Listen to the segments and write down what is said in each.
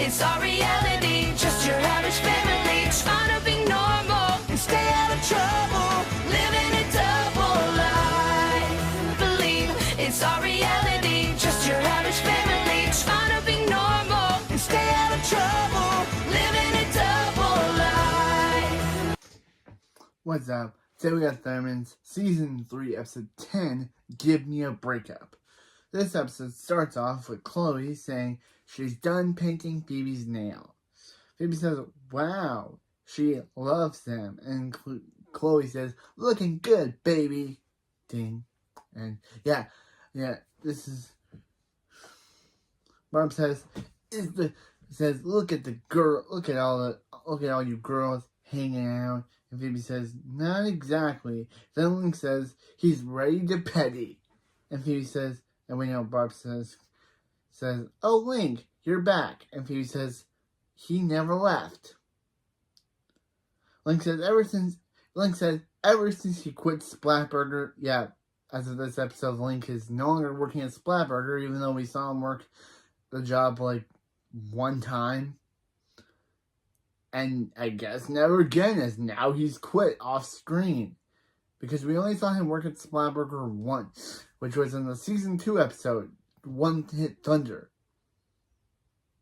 It's our reality, just your average family, trying to be normal and stay out of trouble, living a double life. Believe it's our reality, just your average family, trying to be normal and stay out of trouble, living a double life. What's up? Today we got Thurman's Season 3, Episode 10, Give Me a Breakup. This episode starts off with Chloe saying she's done painting Phoebe's nail. Phoebe says, wow, she loves them. And Chloe says, looking good, baby. Ding. And yeah, this is... Barb says, look at the girl, look at all you girls hanging out. And Phoebe says, not exactly. Then Link says, he's ready to petty. And Phoebe says, and we know Barb says, oh, Link, you're back. And Phoebe says, he never left. Link says, ever since he quit Splatburger, yeah, as of this episode, Link is no longer working at Splatburger, even though we saw him work the job like one time. And I guess never again, as now he's quit off screen. Because we only saw him work at Splatburger once, which was in the Season 2 episode, One Hit Thunder.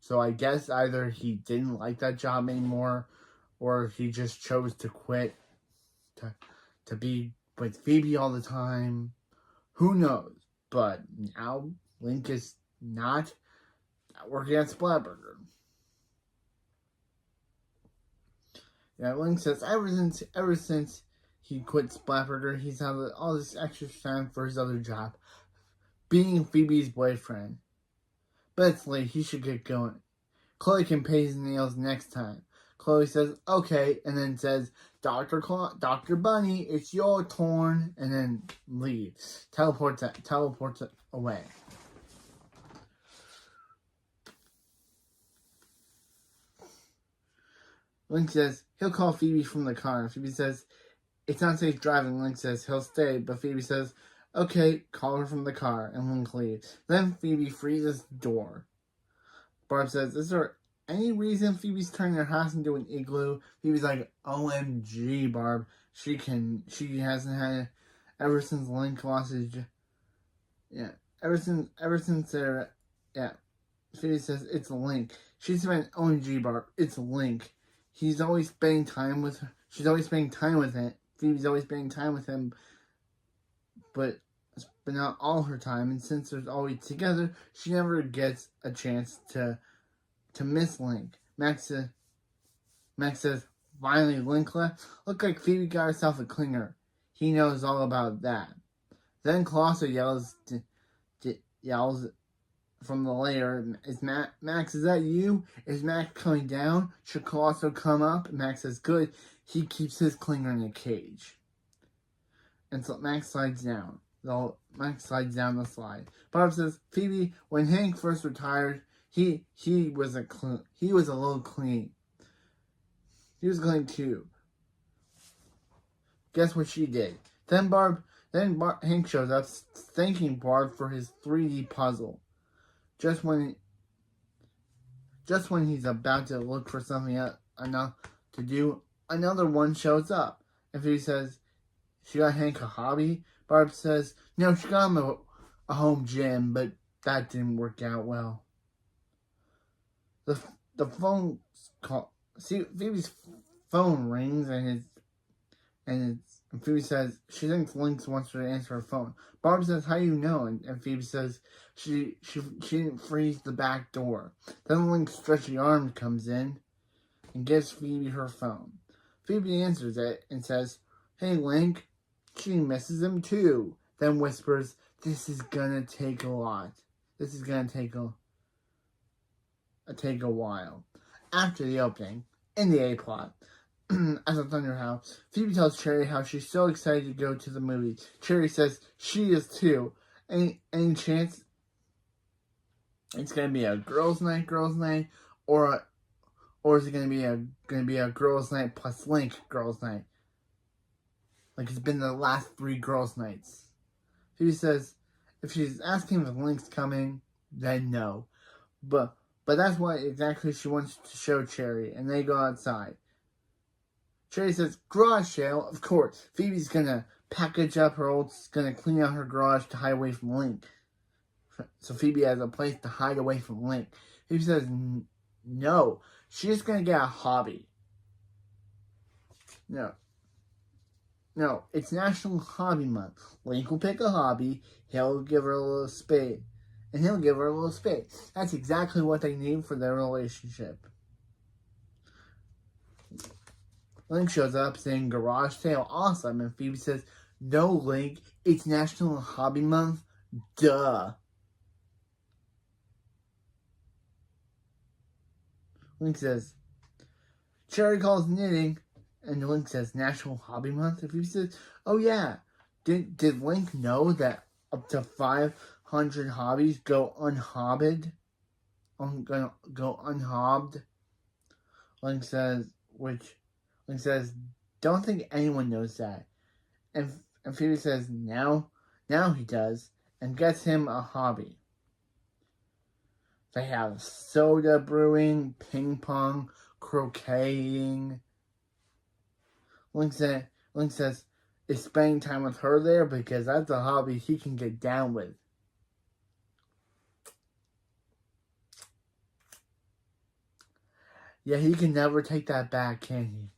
So I guess either he didn't like that job anymore, or he just chose to quit to be with Phoebe all the time. Who knows? But now Link is not working at Splatburger. Yeah, Link says ever since he quit Splatburger, he's had all this extra time for his other job, being Phoebe's boyfriend. But it's late, he should get going. Chloe can pay his nails next time. Chloe says, okay, and then says, Dr. Bunny, it's your turn, and then leaves. Teleports away. Link says, he'll call Phoebe from the car. Phoebe says, it's not safe driving. Link says, he'll stay. But Phoebe says, okay, call her from the car. And Link leaves. Then Phoebe freezes the door. Barb says, is there any reason Phoebe's turning her house into an igloo? Phoebe's like, OMG, Barb. She hasn't had, ever since Link lost his, ever since they're, Phoebe says, it's Link. She said, OMG, Barb, it's Link. He's always spending time with her. She's always spending time with him. Phoebe's always spending time with him, but not all her time. And since they're always together, she never gets a chance to miss Link. Max says, finally Link left. Look like Phoebe got herself a clinger. He knows all about that. Then Colossus yells from the lair, Max, is that you? Is Max coming down? Should Colossus come up? Max says, good. He keeps his clinger in a cage. And so Max slides down. Max slides down the slide. Barb says, Phoebe, when Hank first retired, he was a little clean. He was clean too. Guess what she did? Then Hank shows up, thanking Barb for his 3D puzzle. Just when he's about to look for something enough to do, another one shows up. And Phoebe says, she got Hank a hobby? Barb says, no, she got him a home gym, but that didn't work out well. The phone call. See, Phoebe's phone rings and Phoebe says she thinks Link wants her to answer her phone. Barb says, how do you know? And Phoebe says she didn't freeze the back door. Then Link's stretchy arm comes in and gives Phoebe her phone. Phoebe answers it and says, hey Link, she misses him too. Then whispers, this is gonna take a lot. This is gonna take a while. After the opening, in the A-plot, as a Thunder House, Phoebe tells Cherry how she's so excited to go to the movie. Cherry says she is too. Any chance it's gonna be a girls' night, or is it gonna be a girls' night plus Link girls' night? Like it's been the last 3 girls' nights. Phoebe says if she's asking if Link's coming, then no. But But that's what exactly she wants to show Cherry, and they go outside. Cherry says, garage sale, of course. Phoebe's gonna package up her old, gonna clean out her garage to hide away from Link. So Phoebe has a place to hide away from Link. Phoebe says, no, she's gonna get a hobby. No, it's National Hobby Month. Link will pick a hobby, he'll give her a little spade, and he'll give her a little spade. That's exactly what they need for their relationship. Link shows up saying, garage sale, awesome, and Phoebe says, no, Link, it's National Hobby Month, duh. Link says, Cherry calls knitting, and Link says, National Hobby Month? And Phoebe says, oh yeah, did Link know that up to 500 hobbies go unhobbied? Go unhobbed? Link says, don't think anyone knows that. And Phoebe says, now he does, and gets him a hobby. They have soda brewing, ping pong, croqueting. Link says, is spending time with her there because that's a hobby he can get down with. Yeah, he can never take that back, can he?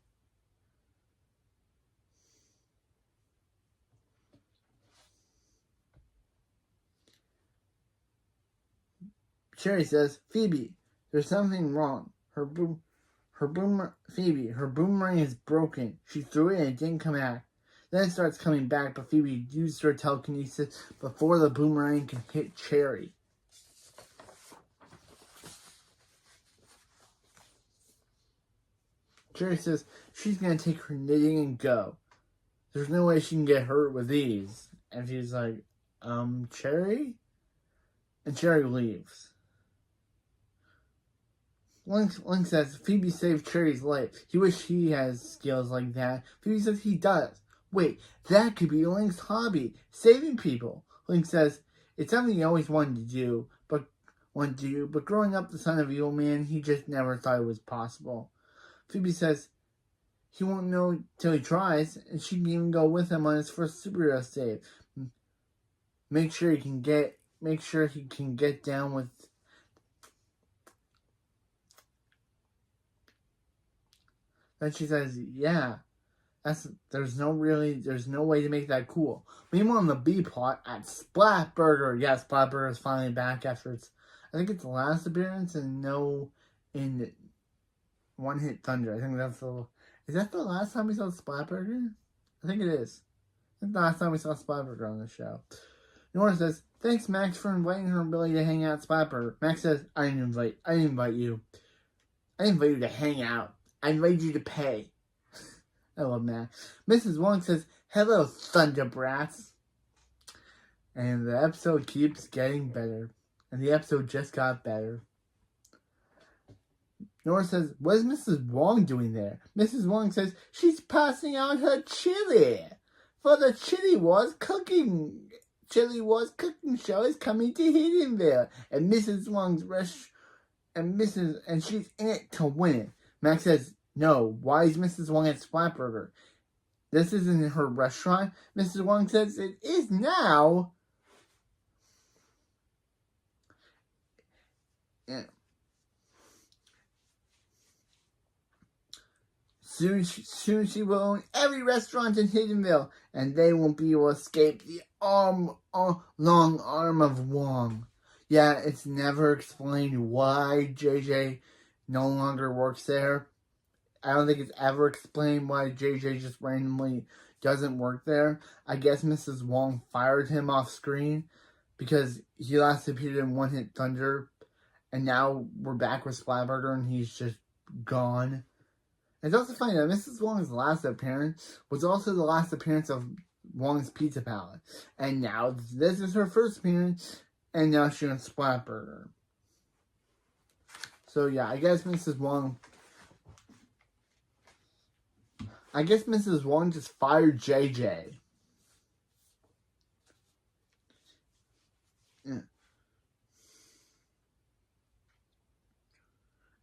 Cherry says, Phoebe, there's something wrong. Her boomerang is broken. She threw it and it didn't come back. Then it starts coming back, but Phoebe used her telekinesis before the boomerang can hit Cherry. Cherry says she's going to take her knitting and go. There's no way she can get hurt with these. And she's like, Cherry? And Cherry leaves. Link says, Phoebe saved Cherry's life. He wishes he has skills like that. Phoebe says he does. Wait, that could be Link's hobby, saving people. Link says, it's something he always wanted to do, but growing up the son of Evil Man, he just never thought it was possible. Phoebe says, he won't know till he tries, and she can even go with him on his first superhero save. Make sure he can get down with. Then she says, yeah, there's no way to make that cool. Meanwhile, in the B plot at Splatburger, yeah, Splatburger is finally back after I think it's the last appearance in One Hit Thunder. I think is that the last time we saw Splatburger? I think it is. I think the last time we saw Splatburger on the show. Nora says, thanks, Max, for inviting her and Billy to hang out at Splatburger. Max says, I didn't invite you. I didn't invite you to hang out. I invited you to pay. I love Max. Mrs. Wong says, hello, Thunderbrats. And the episode keeps getting better. And the episode just got better. Nora says, what is Mrs. Wong doing there? Mrs. Wong says, she's passing out her chili. For the Chili Wars cooking show is coming to Hiddenville. And Mrs. Wong's and she's in it to win it. Max says, no, why is Mrs. Wong at Splatburger? This isn't her restaurant. Mrs. Wong says it is now. Yeah. Soon she will own every restaurant in Hiddenville, and they won't be able to escape the long arm of Wong. Yeah, it's never explained why JJ no longer works there. I don't think it's ever explained why JJ just randomly doesn't work there. I guess Mrs. Wong fired him off screen because he last appeared in One Hit Thunder, and now we're back with Splatburger and he's just gone. It's also funny that Mrs. Wong's last appearance was also the last appearance of Wong's Pizza Palace. And now this is her first appearance, and now she's on Splatburger. So yeah, I guess Mrs. Wong just fired JJ. Yeah.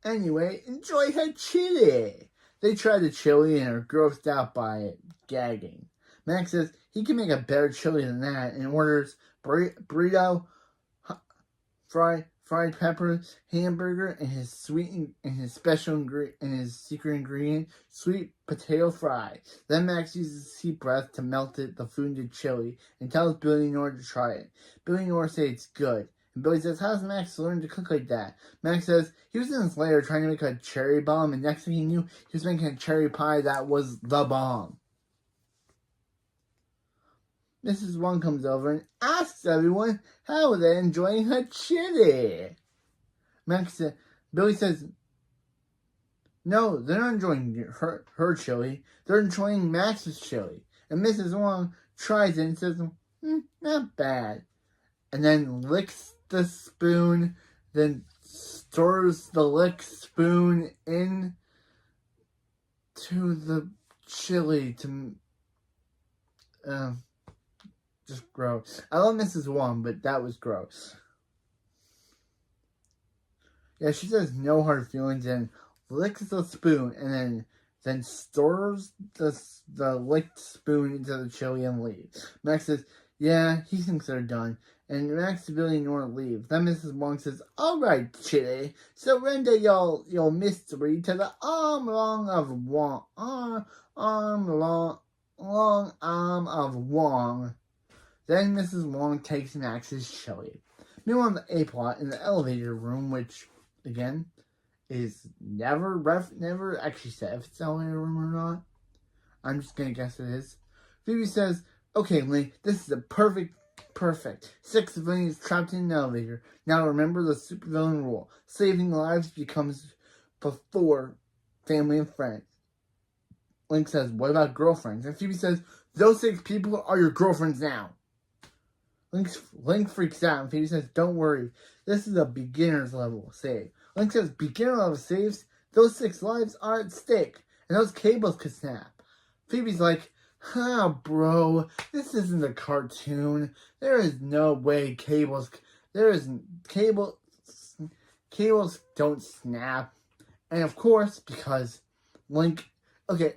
Anyway, enjoy her chili. They try the chili and are grossed out by it, gagging. Max says he can make a better chili than that and orders burrito, fried peppers, hamburger, and his secret ingredient, sweet potato fry. Then Max uses his heat breath to melt the food into chili and tells Billy and Nora to try it. Billy and Nora say it's good. And Billy says, how does Max learn to cook like that? Max says he was in his lair trying to make a cherry bomb, and next thing he knew, he was making a cherry pie that was the bomb. Mrs. Wong comes over and asks everyone how they're enjoying her chili. Billy says, no, they're not enjoying her chili. They're enjoying Max's chili. And Mrs. Wong tries it and says, not bad. And then licks the spoon, then stirs the licked spoon in to the chili to just gross. I love Mrs. Wong, but that was gross. Yeah, she says no hard feelings and licks the spoon and then stirs the licked spoon into the chili and leaves. Max says, yeah, he thinks they're done. And Max, Billy, and Nora leave. Then Mrs. Wong says, alright, chili, surrender your mystery to the long arm of Wong. Then Mrs. Wong takes Max's chili. Meanwhile, in the A-plot, in the elevator room, which, again, is never actually said if it's the elevator room or not. I'm just gonna guess it is. Phoebe says, okay, Link, this is a perfect. 6 villains trapped in an elevator. Now remember the supervillain rule. Saving lives becomes before family and friends. Link says, what about girlfriends? And Phoebe says, those 6 people are your girlfriends now. Link freaks out and Phoebe says, don't worry. This is a beginner's level save. Link says, beginner level saves? Those 6 lives are at stake. And those cables could snap. Phoebe's like, bro, this isn't a cartoon. There is no way cables don't snap. And of course, because Link, okay,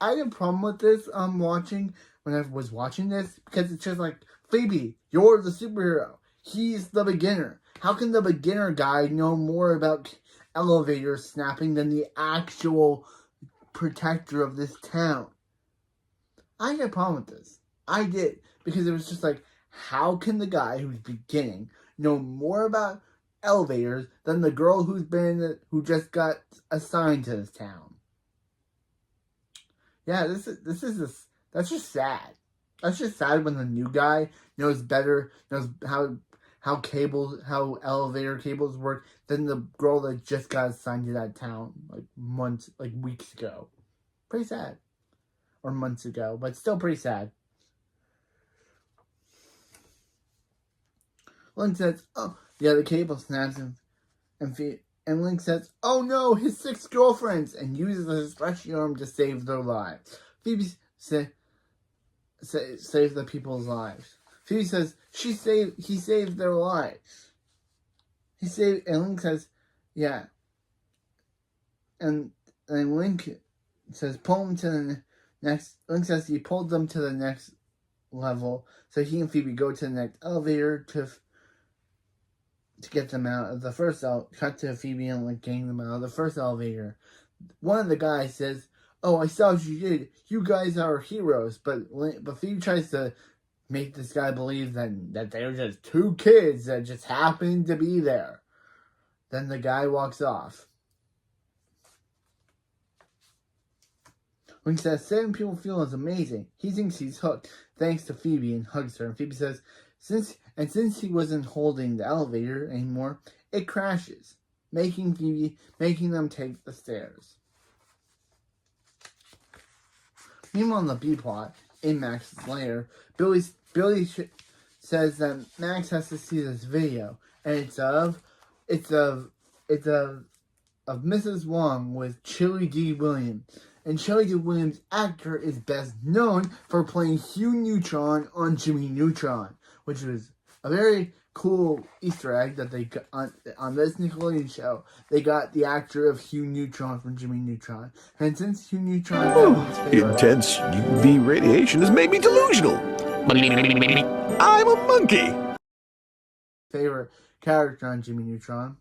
I had a problem with this when I was watching this, because it's just like, Phoebe, you're the superhero. He's the beginner. How can the beginner guy know more about elevators snapping than the actual protector of this town? I had a problem with this. I did. Because it was just like, how can the guy who's beginning know more about elevators than the girl who just got assigned to this town? Yeah, that's just sad. That's just sad when the new guy knows how elevator cables work than the girl that just got assigned to that town weeks ago. Pretty sad. Or months ago, but still pretty sad. Link says, oh, yeah, the cable snaps and Link says, oh no, his 6 girlfriends, and uses his stretchy arm to save their lives. Phoebe saves the people's lives. Phoebe says, he saved their lives. And Link says, yeah. And Link says, pull him to the next. Link says he pulled them to the next level, so he and Phoebe go to the next elevator to get them out of the first cut to Phoebe and Link getting them out of the first elevator. One of the guys says, oh, I saw what you did. You guys are heroes. But Phoebe tries to make this guy believe that they were just 2 kids that just happened to be there. Then the guy walks off. Link says 7 people feel is amazing. He thinks he's hooked, thanks to Phoebe, and hugs her. And Phoebe says, since he wasn't holding the elevator anymore, it crashes, making them take the stairs. Meanwhile, in the B plot, in Max's lair, Billy says that Max has to see this video, and it's of Mrs. Wong with Chili D. Williams. And Chili D. Williams' actor is best known for playing Hugh Neutron on Jimmy Neutron, which was a very cool Easter egg that they got on this Nickelodeon show. They got the actor of Hugh Neutron from Jimmy Neutron. And since Hugh Neutron is everyone's favorite, Intense UV radiation has made me delusional. I'm a monkey. favorite character on Jimmy Neutron.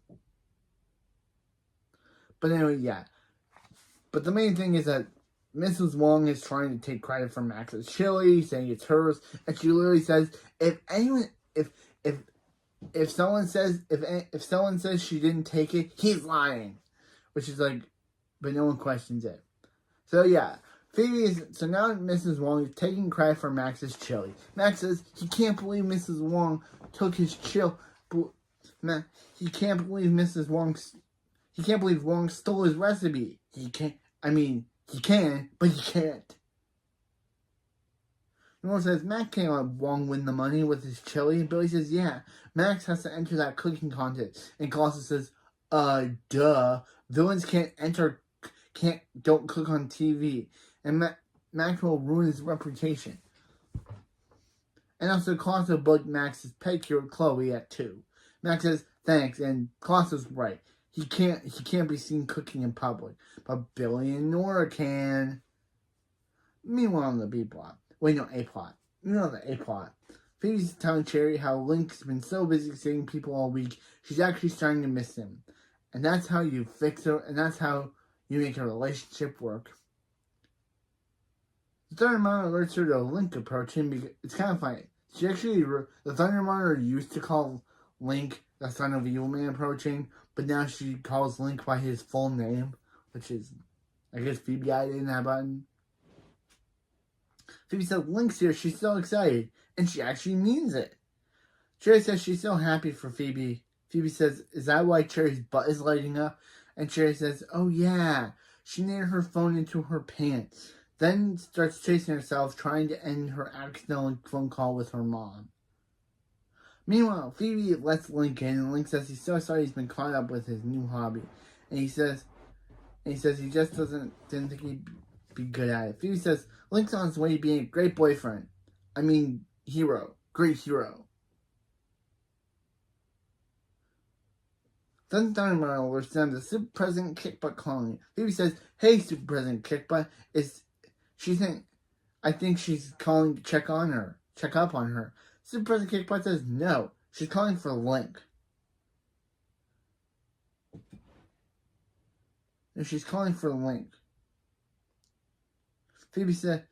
But anyway, yeah. But the main thing is that Mrs. Wong is trying to take credit for Max's chili, saying it's hers, and she literally says, if someone says she didn't take it, he's lying, which is like, but no one questions it. So yeah, so now Mrs. Wong is taking credit for Max's chili. Max says he can't believe Mrs. Wong took his chill. He can't believe Wong stole his recipe. He can, but he can't. Noel says, Max can't let Wong win the money with his chili. And Billy says, yeah, Max has to enter that cooking contest. And Colossus says, duh. Villains don't cook on TV. And Max will ruin his reputation. And also, Colossus booked Max's pedicure with Chloe at 2. Max says, thanks, and Colossus is right. He can't be seen cooking in public. But Billy and Nora can. Meanwhile, on the B plot. Wait, no, A plot. The A plot. Phoebe's telling Cherry how Link's been so busy saving people all week, she's actually starting to miss him. And that's how you fix her, and that's how you make a relationship work. The Thunder Monitor alerts her to Link approaching because it's kind of funny. The Thunder Monitor used to call Link the son of Evil Man approaching, but now she calls Link by his full name, which is, I guess, Phoebe added in that button. Phoebe says Link's here, she's so excited, and she actually means it. Cherry says she's so happy for Phoebe. Phoebe says, is that why Cherry's butt is lighting up? And Cherry says, oh yeah, she nailed her phone into her pants. Then starts chasing herself, trying to end her accidental phone call with her mom. Meanwhile, Phoebe lets Link in, and Link says he's so sorry he's been caught up with his new hobby. And he says he just didn't think he'd be good at it. Phoebe says, Link's on his way to being a great boyfriend. Hero. Great hero. Then Thunder alerts them to Super President Kickbutt calling. Phoebe says, hey, Super President Kickbutt, I think she's calling to check up on her. Super President Kickbutt says, no, she's calling for Link. And she's calling for Link. Phoebe says,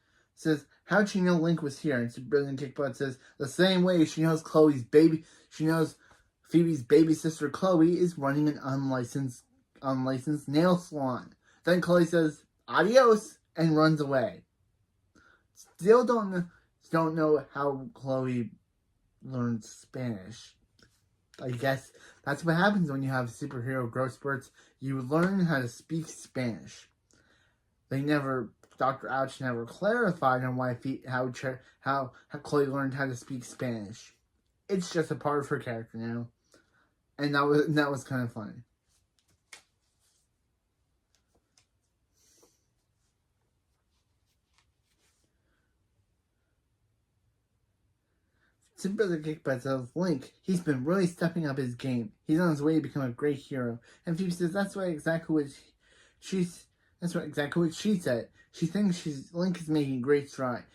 how'd she know Link was here? And Super President Kickbutt says, the same way she knows Phoebe's baby sister Chloe is running an unlicensed nail salon. Then Chloe says, adios, and runs away. Still don't know how Chloe learned Spanish. I guess that's what happens when you have superhero growth spurts. You learn how to speak Spanish. Dr. Ouch never clarified on how Chloe learned how to speak Spanish. It's just a part of her character now. And that was kind of funny. Super President Kickbutt says, Link, he's been really stepping up his game. He's on his way to become a great hero. And Phoebe says that's exactly what she said. She thinks Link is making great strides.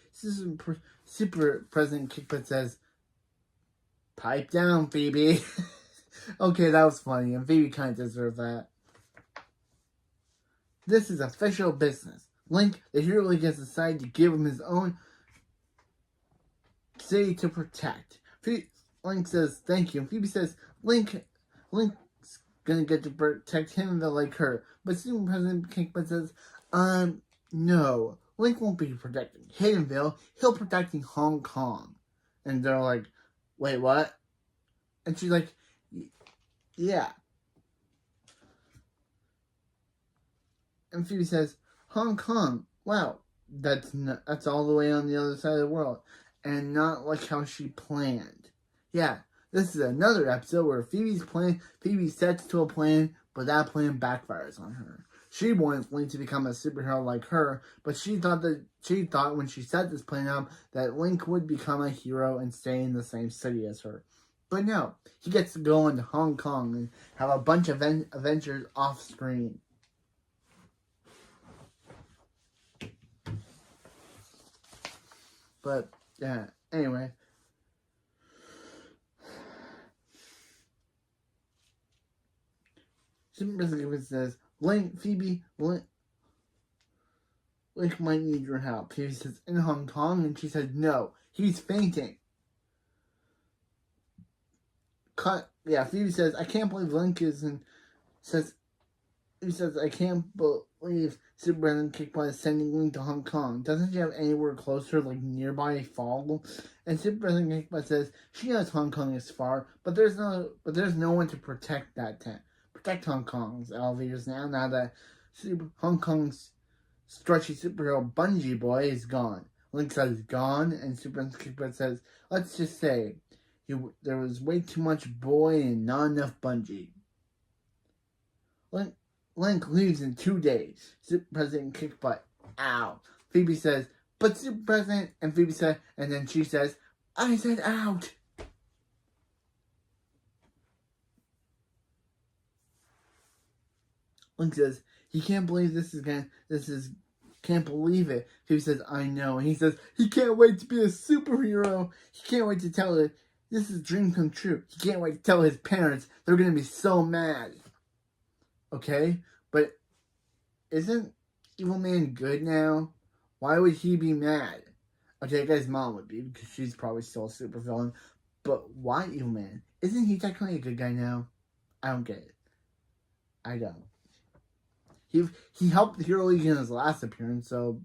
Super President Kickbutt says, pipe down, Phoebe. Okay, that was funny, and Phoebe kind of deserved that. This is official business. Link, the hero Link, has decided to give him his own city to protect. Link says thank you, and Phoebe says Link's gonna get to protect him like her. But Super President Kickbutt says, no, Link won't be protecting Hiddenville. He'll be protecting Hong Kong. And they're like, wait, what? And she's like, yeah. And Phoebe says, Hong Kong, wow, that's all the way on the other side of the world. And not like how she planned. Yeah, this is another episode where Phoebe sets to a plan, but that plan backfires on her. She wanted Link to become a superhero like her, but she thought when she set this plan up that Link would become a hero and stay in the same city as her. But no, he gets to go into Hong Kong and have a bunch of adventures off screen. But, yeah, anyway. Super says, Phoebe, Link might need your help. Phoebe says, in Hong Kong? And she said, no, he's fainting. Phoebe says, I can't believe Link isn't, Phoebe says, I can't believe Super President Kickbutt is sending Link to Hong Kong. Doesn't she have anywhere closer, like nearby fall? And Super President Kickbutt says, she knows Hong Kong is far, but there's no one to protect protect Hong Kong's elevators now that Hong Kong's stretchy superhero Bungee Boy is gone. Link says gone, and Super President Kickbutt says, let's just say, there was way too much boy and not enough bungee. Link leaves in 2 days. Super President Kickbutt. Ow. Phoebe says, but Super President, and Phoebe said, and then she says, I said out. Link says, he can't believe can't believe it. Phoebe says, I know. And he says, he can't wait to be a superhero. He can't wait to tell it. This is a dream come true. He can't wait to tell his parents. They're going to be so mad. Okay? But isn't Evil Man good now? Why would he be mad? Okay, I guess Mom would be, because she's probably still a supervillain. But why Evil Man? Isn't he technically a good guy now? I don't get it. I don't. He helped the Hero League in his last appearance, so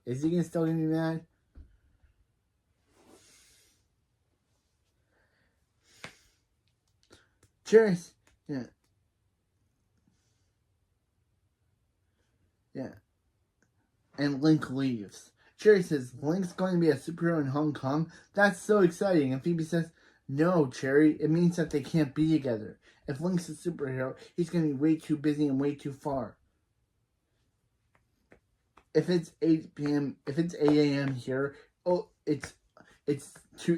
is he still going to be mad? Cheers. Yeah. And Link leaves. Cherry says, Link's going to be a superhero in Hong Kong? That's so exciting. And Phoebe says, no, Cherry, it means that they can't be together. If Link's a superhero, he's going to be way too busy and way too far. If it's 8 a.m. here, it's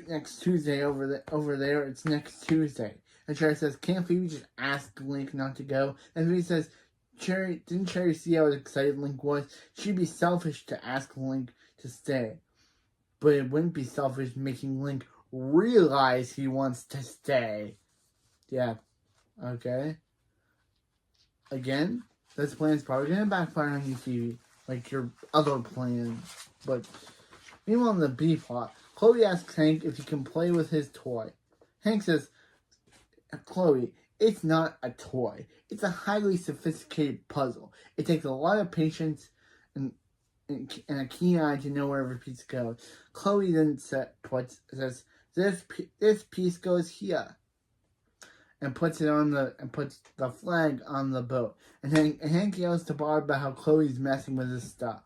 next Tuesday over there. It's next Tuesday. And Cherry says, can't Phoebe just ask Link not to go? And Phoebe says, didn't Cherry see how excited Link was? She'd be selfish to ask Link to stay. But it wouldn't be selfish making Link realize he wants to stay. Yeah. Okay. Again, this plan's probably going to backfire on you, Phoebe. Like your other plan. But meanwhile in the B plot, Chloe asks Hank if he can play with his toy. Hank says, Chloe, it's not a toy. It's a highly sophisticated puzzle. It takes a lot of patience and a keen eye to know where every piece goes. Chloe then says, this piece goes here, and puts the flag on the boat. And Hank yells to Barb about how Chloe's messing with his stuff.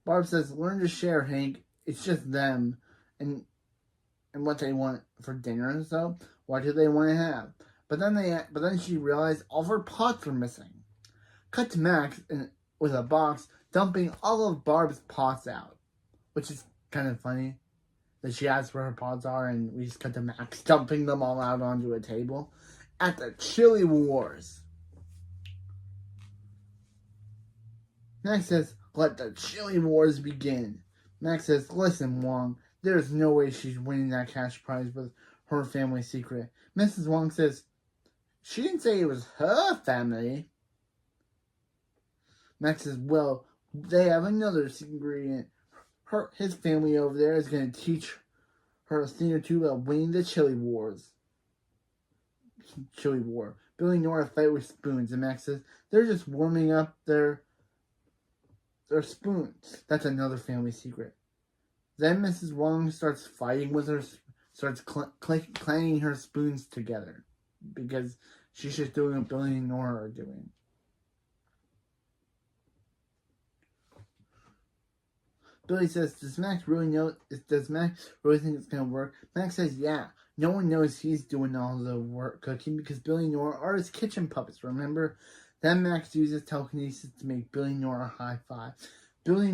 Barb says, learn to share, Hank. It's just them and what they want for dinner and stuff. What do they want to have? But then she realized all of her pots were missing. Cut to Max with a box dumping all of Barb's pots out, which is kind of funny that she asks where her pots are, and we just cut to Max dumping them all out onto a table at the Chili Wars. Max says, let the Chili Wars begin. Max says, listen, Wong, there's no way she's winning that cash prize with her family secret. Mrs. Wong says, she didn't say it was her family. Max says, well, they have another ingredient. His family over there is going to teach her a thing or two about winning the Chili War. Billy and Nora fight with spoons, and Max says, they're just warming up their spoons. That's another family secret. Then Mrs. Wong starts fighting with her, starts clanging her spoons together. Because she's just doing what Billy and Nora are doing. Billy says, does Max really think it's going to work? Max says, yeah. No one knows he's doing all the work cooking because Billy and Nora are his kitchen puppets, remember? Then Max uses telekinesis to make Billy and Nora high five. Billy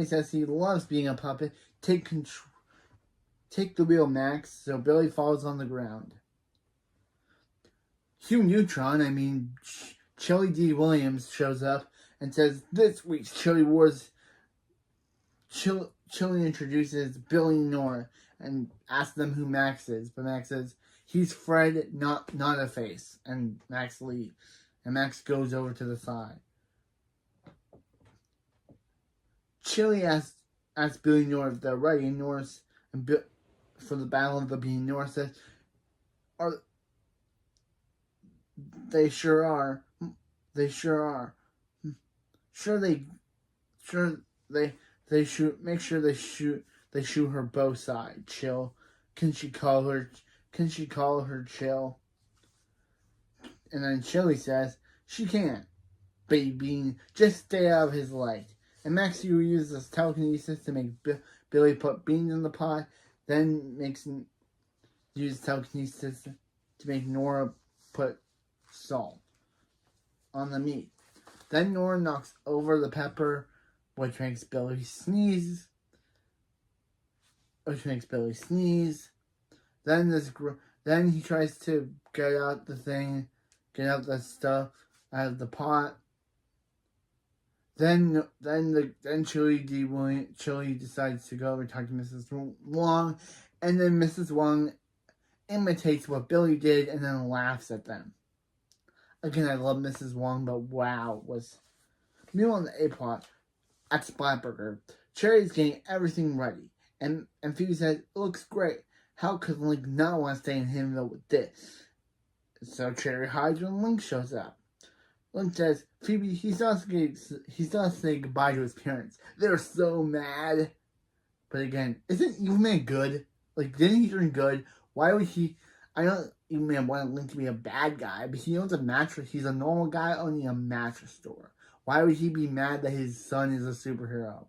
says he loves being a puppet. Take Take the wheel, Max. So Billy falls on the ground. Hugh Neutron, Chili D. Williams shows up and says, this week's Chili Wars, Chili introduces Billy and Nora and asks them who Max is. But Max says, he's Fred, not a face. And Max leaves. And Max goes over to the side. Chili asks Billy and Nora if they're ready. And Nora's, for the Battle of the Bean, Nora says, they sure are. They sure are. They shoot. Make sure they shoot her both sides. Chill. Can she call her Chill? And then Chili says she can't. Baby, just stay out of his light. And Max uses telekinesis to make Billy put beans in the pot. Then uses telekinesis to make Nora put salt on the meat. Then Nora knocks over the pepper, which makes Billy sneeze. Then he tries to get out the stuff out of the pot. Then Chili decides to go and talk to Mrs. Wong, and then Mrs. Wong imitates what Billy did and then laughs at them. Again, I love Mrs. Wong, but wow, meanwhile on the A-plot at Splatburger, Cherry's getting everything ready, and Phoebe says, it looks great. How could Link not want to stay in Himville with this? So Cherry hides when Link shows up. Link says, Phoebe, he's not saying goodbye to his parents. They're so mad. But again, isn't Evilman good? Like, didn't he turn good? Why would he... I know Evilman wanted Link to be a bad guy, but he owns a mattress. He's a normal guy owning a mattress store. Why would he be mad that his son is a superhero?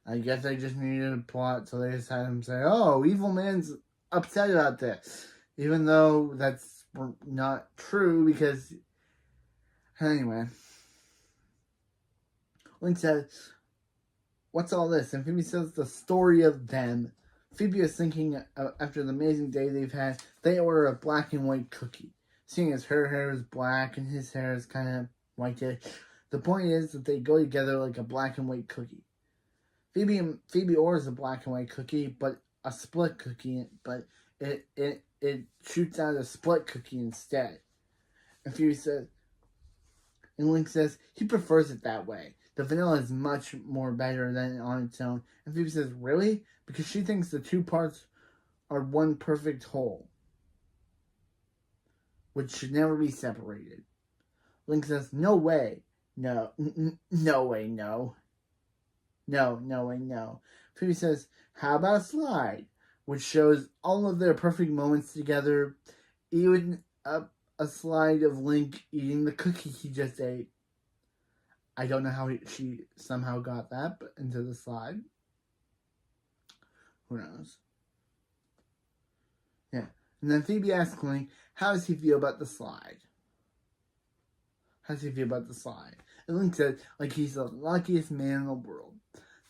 I guess they just needed a plot, so they just had him say, oh, Evilman's upset about this. Even though that's not true, because... Anyway. Link says, what's all this? And Phoebe says the story of them. Phoebe is thinking, after the amazing day they've had, they order a black and white cookie. Seeing as her hair is black and his hair is kind of whitish, the point is that they go together like a black and white cookie. Phoebe orders a black and white cookie, but a split cookie, but it shoots out a split cookie instead. And Phoebe says, and Link says he prefers it that way. The vanilla is much more better than on its own. And Phoebe says, really? Because she thinks the two parts are one perfect whole, which should never be separated. Link says, no way. No way, no. No way, no. Phoebe says, how about a slide? Which shows all of their perfect moments together, even a slide of Link eating the cookie he just ate. I don't know how she somehow got that into the slide. Who knows? Yeah. And then Phoebe asks Link, how does he feel about the slide? How does he feel about the slide? And Link says, like he's the luckiest man in the world.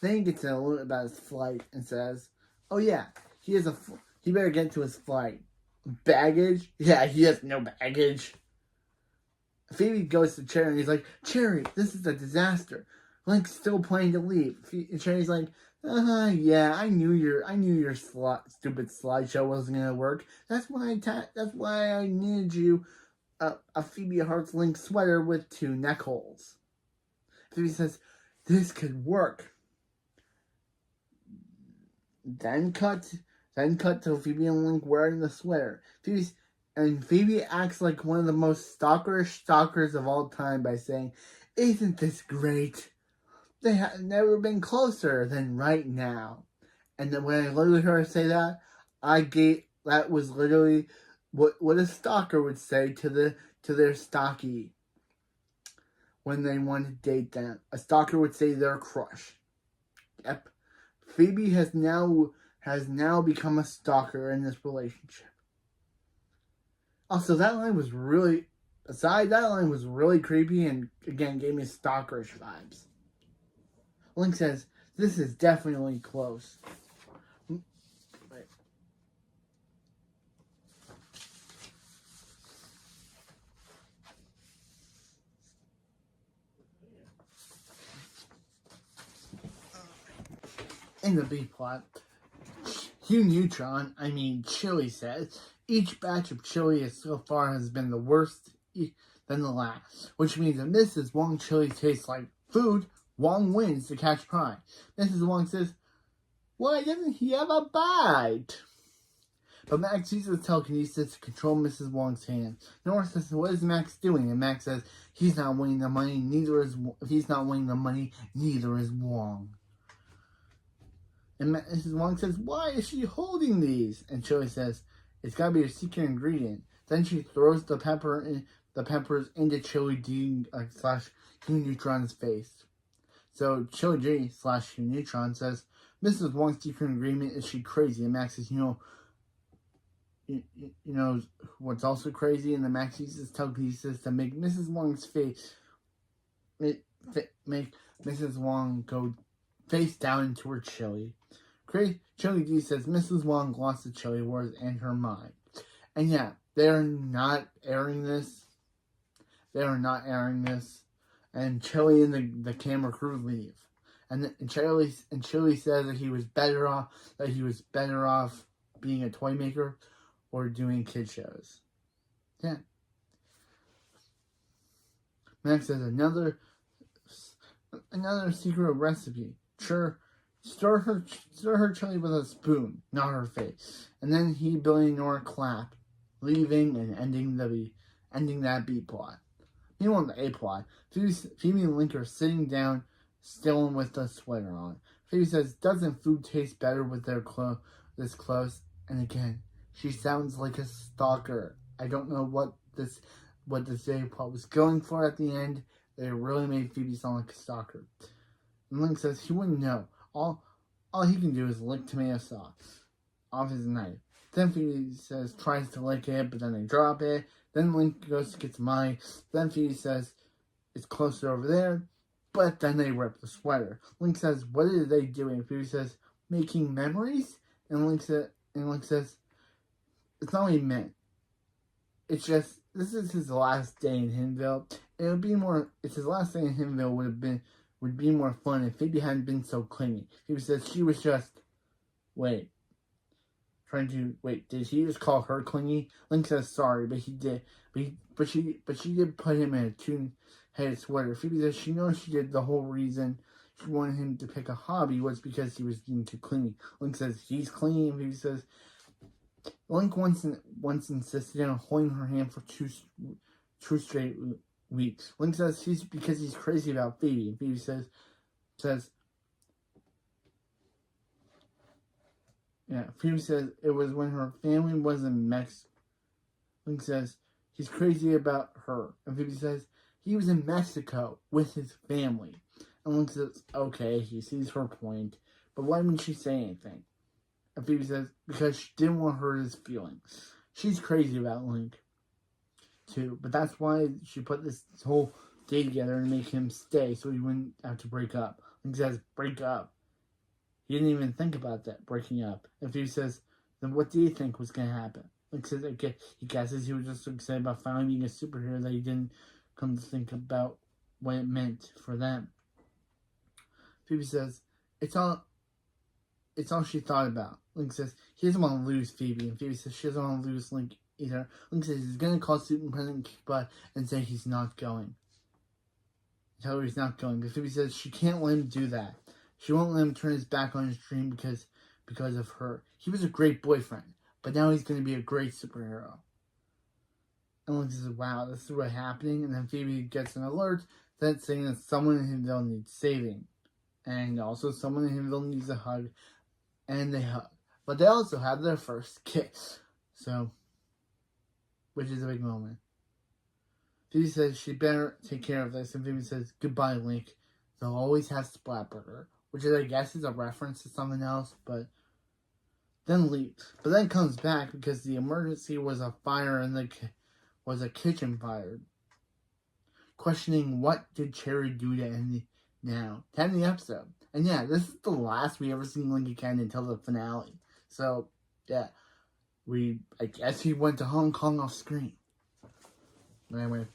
Then he gets a little bit about his flight and says, oh yeah, he better get to his flight. Baggage? Yeah, he has no baggage. Phoebe goes to Cherry and he's like, Cherry, this is a disaster. Link's still planning to leave. And Cherry's like, yeah, I knew your stupid slideshow wasn't gonna work. That's why I needed you a Phoebe Hearts Link sweater with 2 neck holes. Phoebe says, this could work. Then cut to Phoebe and Link wearing the sweater. Phoebe acts like one of the most stalkers of all time by saying, isn't this great? They have never been closer than right now. And then when I literally heard her say that, that was literally what a stalker would say to their stalkie when they want to date them. A stalker would say their crush. Yep. Phoebe has now become a stalker in this relationship. Also, that line was really creepy and again gave me stalkerish vibes. Link says, this is definitely close. In the B plot, Hugh Neutron, Chili says, each batch of chili so far has been the worst than the last, which means that Mrs. Wong chili tastes like food. Wong wins to catch prize. Mrs. Wong says, why doesn't he have a bite? But Max uses telekinesis to control Mrs. Wong's hand. Nora says, what is Max doing? And Max says, he's not winning the money, if he's not winning the money, neither is Wong. And Mrs. Wong says, why is she holding these? And Chili says, it's gotta be a secret ingredient. Then she throws the peppers into Chili D / Hugh Neutron's face. So Chili G / Hugh Neutron says, Mrs. Wong's secret ingredient is she crazy. And Max says, you know what's also crazy? And the Max uses telekinesis to make Mrs. Wong's face, make Mrs. Wong go face down into her chili. Chili D says Mrs. Wong lost the chili wars and her mind. And yeah, they're not airing this. And Chili and the camera crew leave. And Chili says that he was better off being a toy maker or doing kid shows. Yeah. Max says another secret recipe. Sure, stir her chili with a spoon, not her face. And then Billy and Nora clap, leaving and ending that B plot. Meanwhile, in the A plot, Phoebe and Link are sitting down, still with the sweater on. Phoebe says, doesn't food taste better with this close? And again, she sounds like a stalker. I don't know what this A plot was going for at the end. They really made Phoebe sound like a stalker. And Link says he wouldn't know. All he can do is lick tomato sauce off his knife. Then Phoebe says, tries to lick it, but then they drop it. Then Link goes to get some money. Then Phoebe says, it's closer over there. But then they rip the sweater. Link says, what are they doing? Phoebe says, making memories? And Link says, it's not what he meant. It's just, this is his last day in Hinville. It's his last day in Hinville would be more fun if Phoebe hadn't been so clingy. Phoebe says she was just, did he just call her clingy? Link says sorry, but he did. But she did put him in a two-headed sweater. Phoebe says she knows she did the whole reason she wanted him to pick a hobby was because he was being too clingy. Link says he's clingy, and Phoebe says Link once insisted on holding her hand for two straight weeks. Link says because he's crazy about Phoebe, and Phoebe says Phoebe says it was when her family was in Mexico. Link says he's crazy about her, and Phoebe says he was in Mexico with his family. And Link says, okay, he sees her point, but why didn't she say anything? And Phoebe says, because she didn't want to hurt his feelings. She's crazy about Link, too, but that's why she put this whole day together to make him stay so he wouldn't have to break up. Link says, break up. He didn't even think about that, breaking up. And Phoebe says, then what do you think was going to happen? Link says, okay, he guesses he was just so excited about finally being a superhero that he didn't come to think about what it meant for them. Phoebe says, it's all she thought about. Link says, he doesn't want to lose Phoebe. And Phoebe says, she doesn't want to lose Link either. Link says he's going to call Superintendent Kickbutt and say he's not going. Tell her he's not going. Because Phoebe says she can't let him do that. She won't let him turn his back on his dream because of her. He was a great boyfriend, but now he's going to be a great superhero. And Link says, wow, this is what's happening. And then Phoebe gets an alert that's saying that someone in Hinville needs saving. And also someone in Hinville needs a hug. And they hug. But they also have their first kiss. So, which is a big moment. Phoebe says she better take care of this. And Phoebe says, goodbye, Link. They'll always have Splatburger. Which I guess is a reference to something else, but then leaves. But then comes back because the emergency was a fire was a kitchen fire. Questioning what did Cherry do to end the episode. And yeah, this is the last we ever seen Link again until the finale. So yeah, I guess he went to Hong Kong off screen. Anyway.